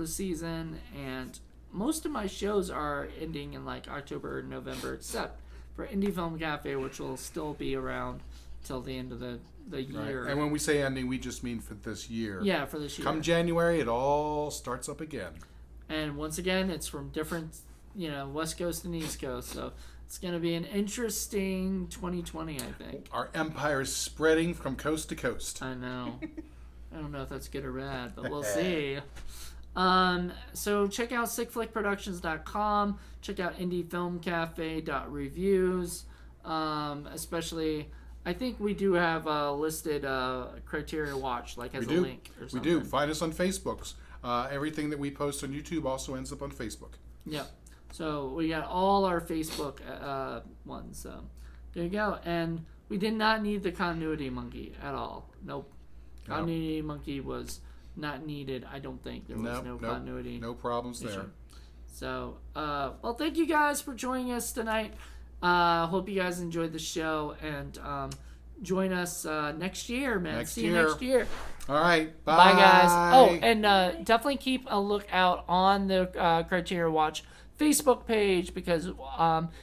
season. And most of my shows are ending in October or November, except for Indie Film Cafe, which will still be around till the end of the year. Right. And when we say ending, we just mean for this year. Yeah, for this year. Come January, it all starts up again. And once again, it's from different, West Coast and East Coast. So it's going to be an interesting 2020, I think. Our empire is spreading from coast to coast. I know. I don't know if that's good or bad, but we'll see. So check out sickflickproductions.com. Check out indiefilmcafe.reviews. Especially, I think we do have listed Criterion Watch, as a link or something. We do. Find us on Facebook. Everything that we post on YouTube also ends up on Facebook. Yeah. So we got all our Facebook ones. So there you go. And we did not need the continuity monkey at all. Nope. Continuity monkey was not needed. I don't think there was no continuity. No problems there. Issue. So, well, thank you guys for joining us tonight. Hope you guys enjoyed the show, and join us next year, man. See you next year. All right. Bye. Bye, guys. Oh, and definitely keep a lookout on the Criterion Watch Facebook page, because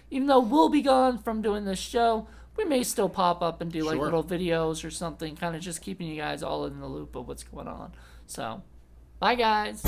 even though we'll be gone from doing this show, we may still pop up and do little videos or something, kind of just keeping you guys all in the loop of what's going on. So, bye, guys.